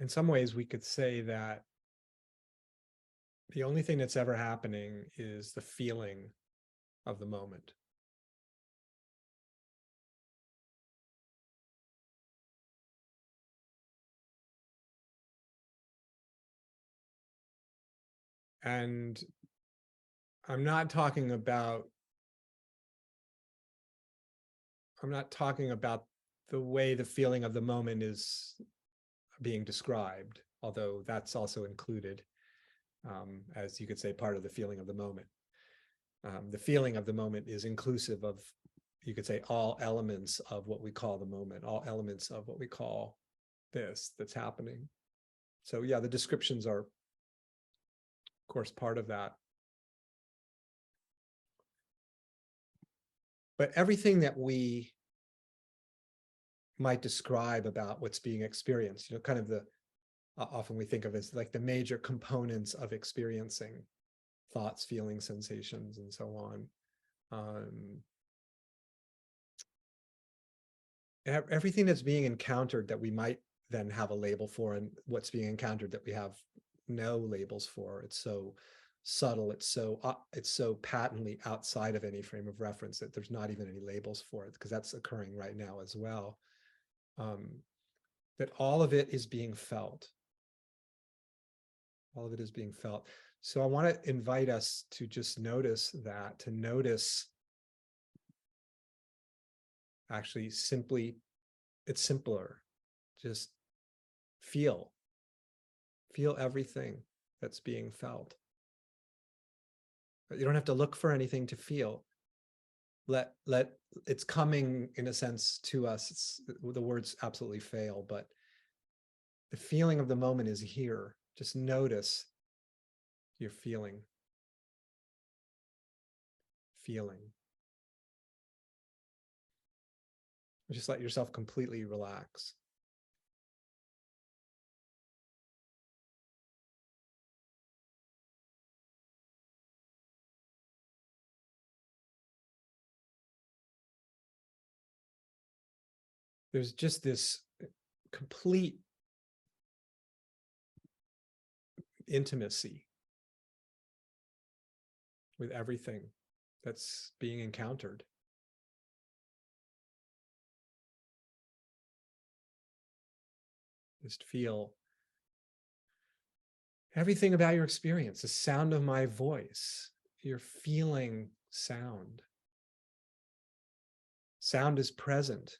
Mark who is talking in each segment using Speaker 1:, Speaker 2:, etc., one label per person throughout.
Speaker 1: in some ways we could say that the only thing that's ever happening is the feeling of the moment. And I'm not talking about the way the feeling of the moment is being described, although that's also included, as you could say, part of the feeling of the moment. The feeling of the moment is inclusive of, you could say, all elements of what we call the moment, all elements of what we call this that's happening. So yeah, the descriptions are, of course, part of that. But everything that we might describe about what's being experienced, kind of often we think of as like the major components of experiencing thoughts, feelings, sensations, and so on. Everything that's being encountered that we might then have a label for, and what's being encountered that we have no labels for. It's so subtle, it's so patently outside of any frame of reference that there's not even any labels for it, because that's occurring right now as well. That all of it is being felt. All of it is being felt. So I want to invite us to just notice that, to notice actually simply, it's simpler. Just feel everything that's being felt. But you don't have to look for anything to feel. Let it's coming in a sense to us. The words absolutely fail, but the feeling of the moment is here. Just notice your feeling. Just let yourself completely relax. There's just this complete intimacy with everything that's being encountered. Just feel everything about your experience, the sound of my voice. You're feeling sound. Sound is present,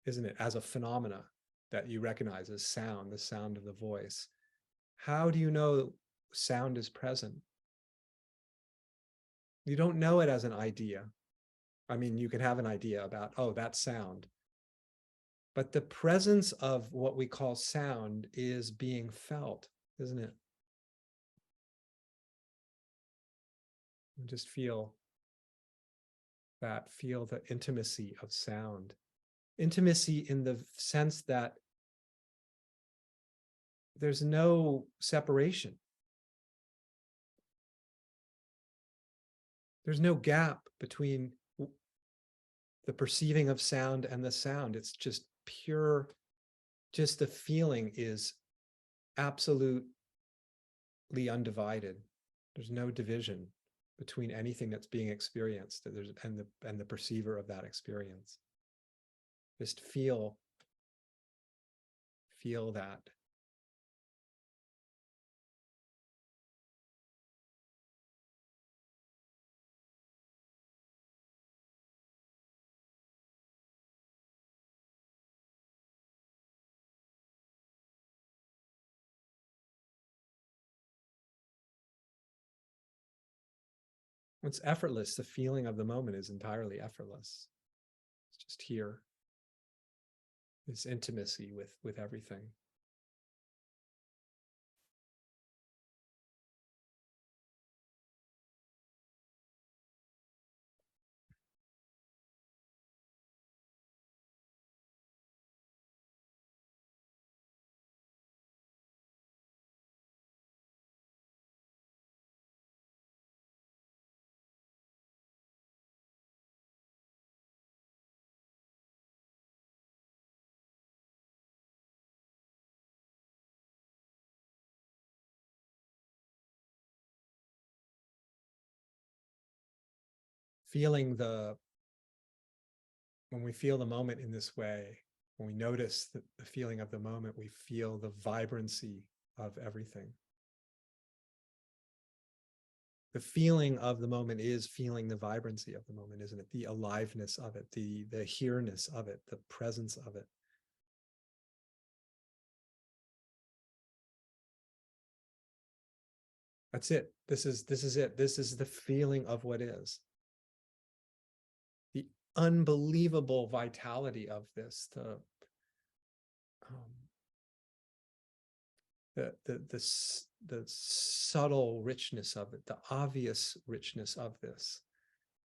Speaker 1: isn't it, as a phenomena that you recognize as sound, the sound of the voice. How do you know sound is present? You don't know it as an idea. I mean, you can have an idea about, oh, that's sound. But the presence of what we call sound is being felt, isn't it? And just feel that, feel the intimacy of sound. Intimacy in the sense that there's no separation. There's no gap between the perceiving of sound and the sound. It's just pure, just the feeling is absolutely undivided. There's no division between anything that's being experienced and the perceiver of that experience. Just feel that. It's effortless. The feeling of the moment is entirely effortless. It's just here. This intimacy with everything. feeling when we feel the moment in this way, when we notice the feeling of the moment, we feel the vibrancy of everything. The feeling of the moment is feeling the vibrancy of the moment, isn't it? The aliveness of it, the here-ness of it, the presence of it. That's it. This is it. This is the feeling of what is. The unbelievable vitality of this, the subtle richness of it, the obvious richness of this,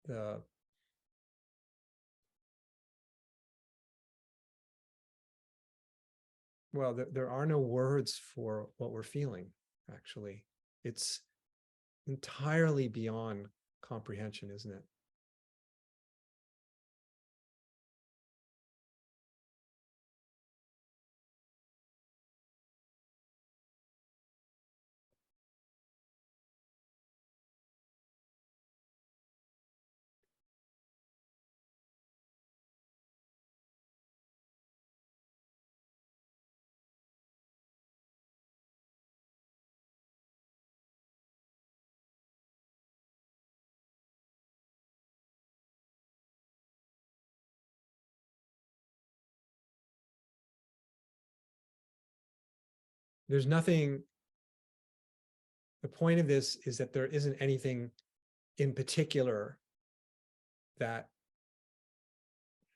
Speaker 1: well, there are no words for what we're feeling, actually. It's entirely beyond comprehension, isn't it? There's nothing, the point of this is that there isn't anything in particular that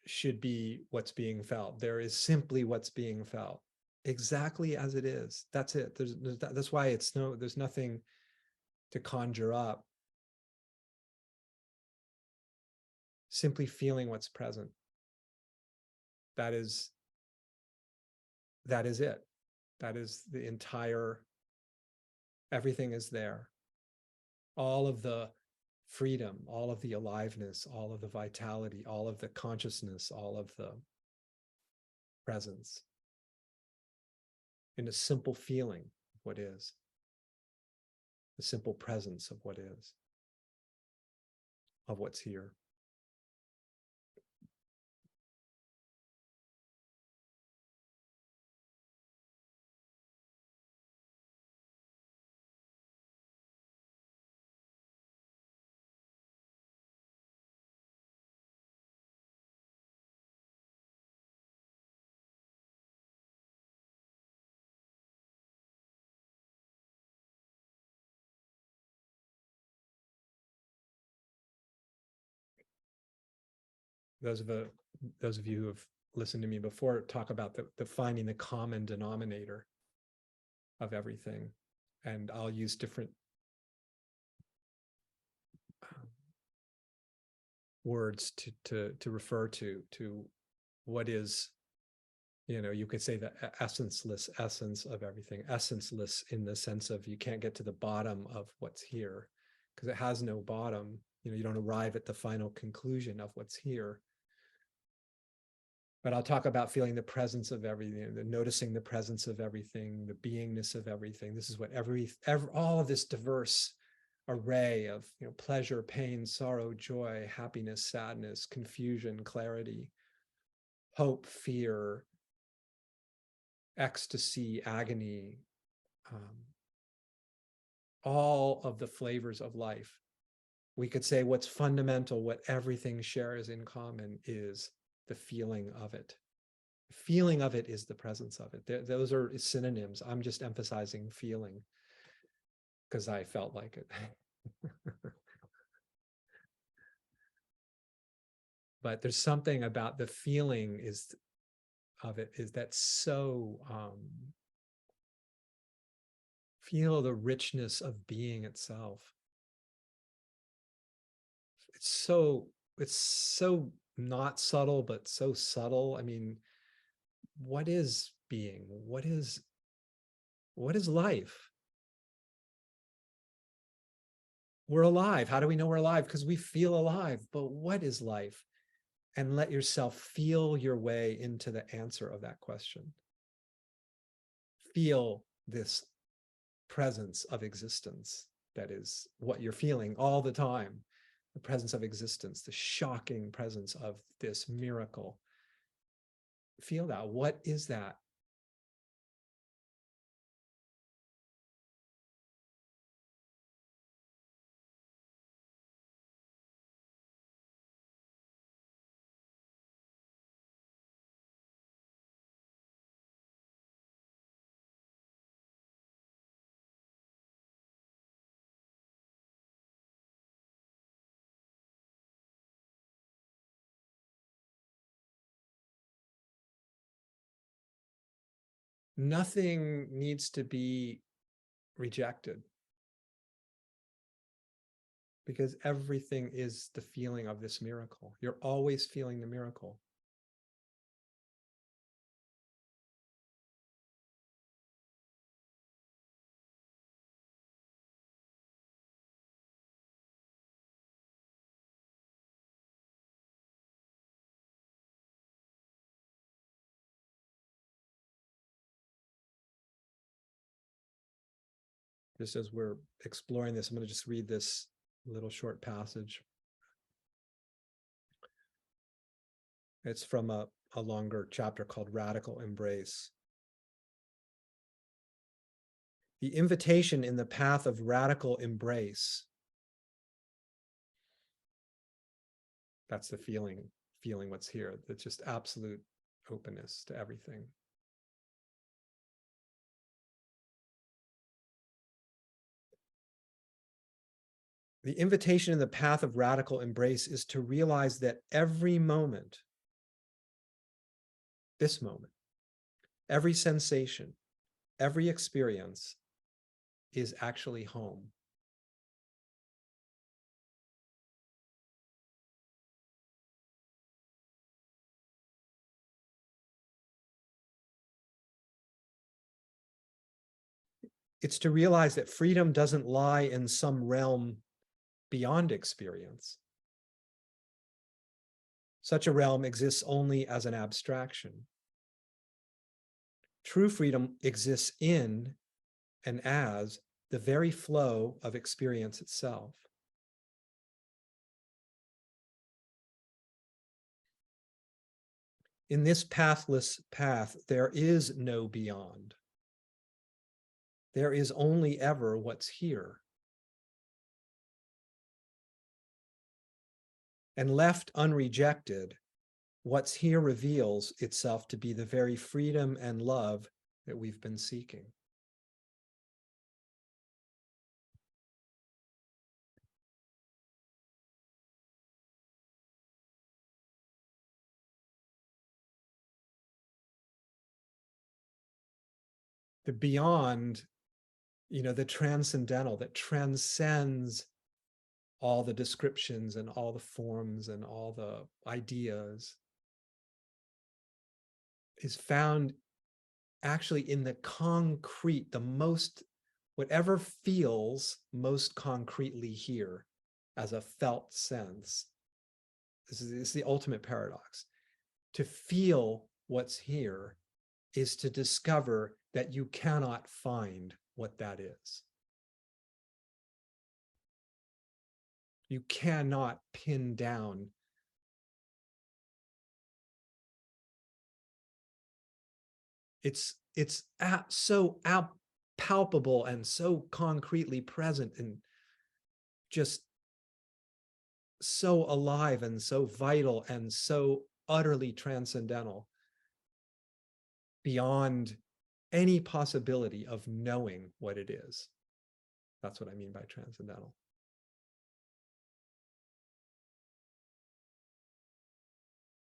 Speaker 1: should be what's being felt. There is simply what's being felt, exactly as it is. That's it. That's why there's nothing to conjure up. Simply feeling what's present. That is it. That is the entire, everything is there. All of the freedom, all of the aliveness, all of the vitality, all of the consciousness, all of the presence in a simple feeling of what is, the simple presence of what is, of what's here. Those of you who have listened to me before talk about the finding the common denominator of everything, and I'll use different words to refer to what is, you could say the essenceless essence of everything. Essenceless in the sense of you can't get to the bottom of what's here because it has no bottom. You don't arrive at the final conclusion of what's here. But I'll talk about feeling the presence of everything, noticing the presence of everything, the beingness of everything. This is what all of this diverse array of pleasure, pain, sorrow, joy, happiness, sadness, confusion, clarity, hope, fear, ecstasy, agony, all of the flavors of life. We could say what's fundamental, what everything shares in common, is the feeling of it. The feeling of it is the presence of it. Those are synonyms. I'm just emphasizing feeling because I felt like it. But there's something about the feeling of it is that so feel the richness of being itself. It's so not subtle, but so subtle. I mean, what is being? What is life? We're alive. How do we know we're alive? Because we feel alive. But what is life? And let yourself feel your way into the answer of that question. Feel this presence of existence that is what you're feeling all the time. the presence of existence, the shocking presence of this miracle. Feel that. What is that? Nothing needs to be rejected, because everything is the feeling of this miracle. You're always feeling the miracle. Just as we're exploring this, I'm going to just read this little short passage. It's from a longer chapter called Radical Embrace. The invitation in the path of radical embrace. That's the feeling what's here. That's just absolute openness to everything. The invitation in the path of radical embrace is to realize that every moment, this moment, every sensation, every experience is actually home. It's to realize that freedom doesn't lie in some realm beyond experience. Such a realm exists only as an abstraction. True freedom exists in and as the very flow of experience itself. In this pathless path, there is no beyond. There is only ever what's here. And left unrejected, what's here reveals itself to be the very freedom and love that we've been seeking. The beyond, the transcendental that transcends all the descriptions and all the forms and all the ideas, is found actually in the concrete, whatever feels most concretely here as a felt sense. This is the ultimate paradox. To feel what's here is to discover that you cannot find what that is. You cannot pin down it's so palpable and so concretely present and just so alive and so vital and so utterly transcendental beyond any possibility of knowing what it is. That's what I mean by transcendental.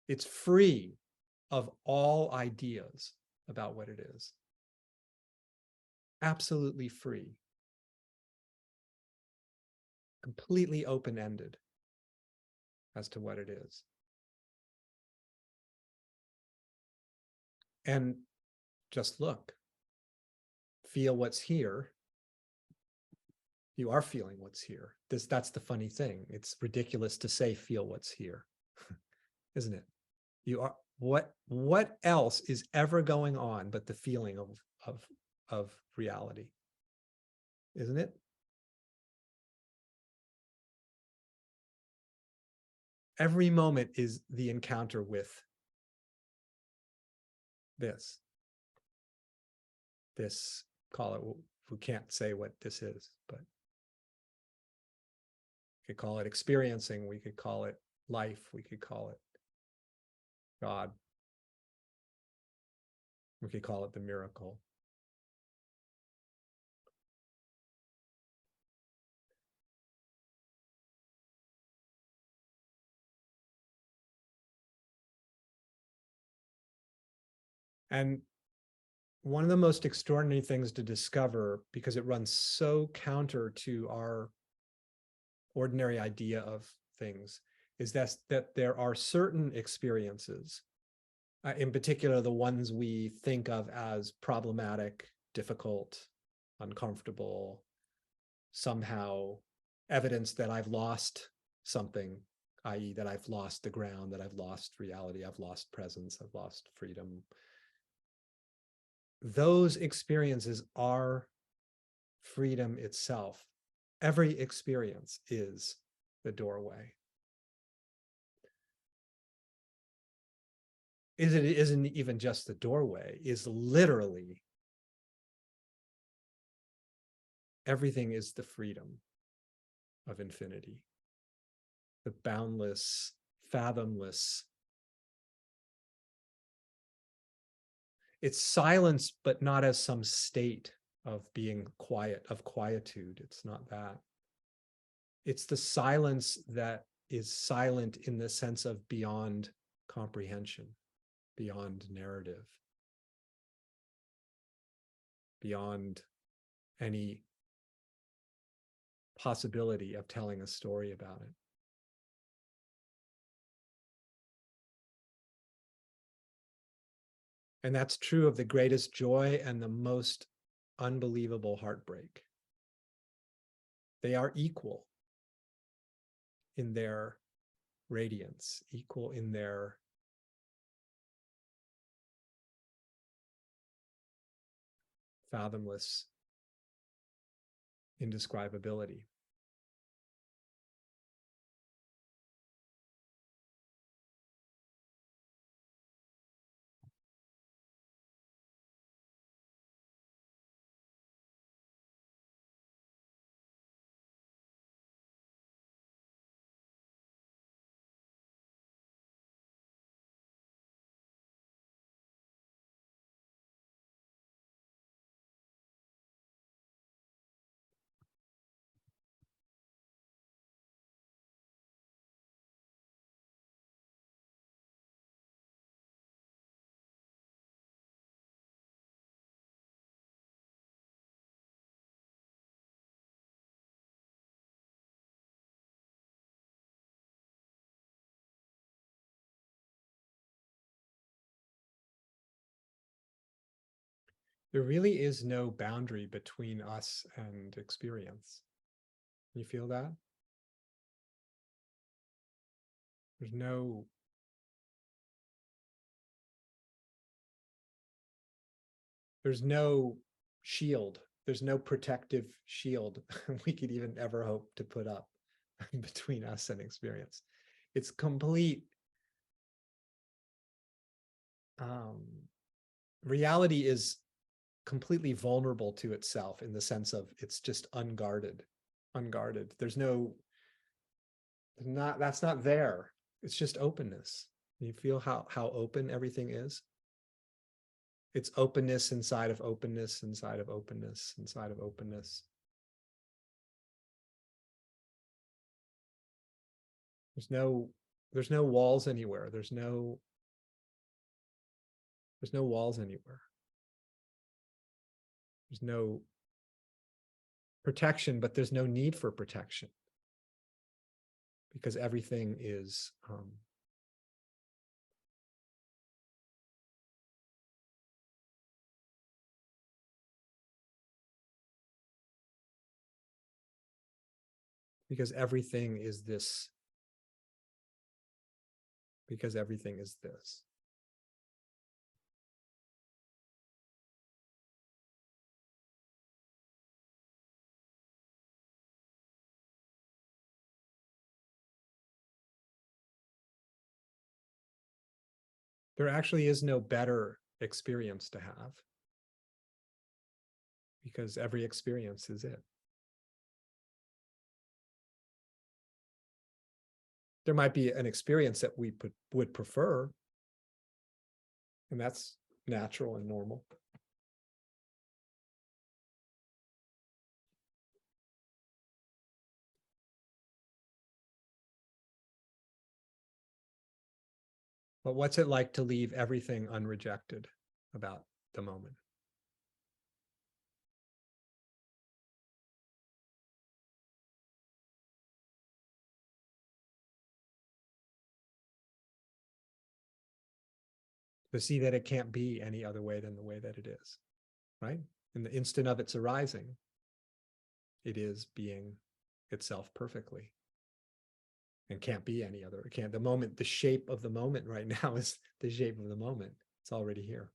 Speaker 1: It's free of all ideas about what it is. Absolutely free. Completely open-ended as to what it is. And just look. Feel what's here. You are feeling what's here. That's the funny thing. It's ridiculous to say feel what's here, isn't it? You are what else is ever going on but the feeling of reality, isn't it? Every moment is the encounter with this. This, call it, we can't say what this is, but we could call it experiencing, we could call it life, we could call it God, we could call it the miracle. And one of the most extraordinary things to discover, because it runs so counter to our ordinary idea of things, is that there are certain experiences, in particular the ones we think of as problematic, difficult, uncomfortable, somehow evidence that I've lost something, i.e., that I've lost the ground, that I've lost reality, I've lost presence, I've lost freedom. Those experiences are freedom itself. Every experience is the doorway. It isn't even just the doorway, is literally everything is the freedom of infinity, the boundless, fathomless. It's silence, but not as some state of being quiet, of quietude. It's not that. It's the silence that is silent in the sense of beyond comprehension, beyond narrative, beyond any possibility of telling a story about it. And that's true of the greatest joy and the most unbelievable heartbreak. They are equal in their radiance, equal in their fathomless indescribability. There really is no boundary between us and experience. You feel that? There's no shield. There's no protective shield we could even ever hope to put up between us and experience. It's complete. Reality is completely vulnerable to itself in the sense of it's just unguarded. There's that's not there. It's just openness. You feel how open everything is? It's openness inside of openness, inside of openness, inside of openness. There's no walls anywhere. There's no walls anywhere. There's no protection, but there's no need for protection because everything is because everything is this. Because everything is this. There actually is no better experience to have, because every experience is it. There might be an experience that we would prefer, and that's natural and normal. But what's it like to leave everything unrejected about the moment? To see that it can't be any other way than the way that it is, right? In the instant of its arising, it is being itself perfectly and can't be any other. It can't, the moment, the shape of the moment right now is the shape of the moment. It's already here.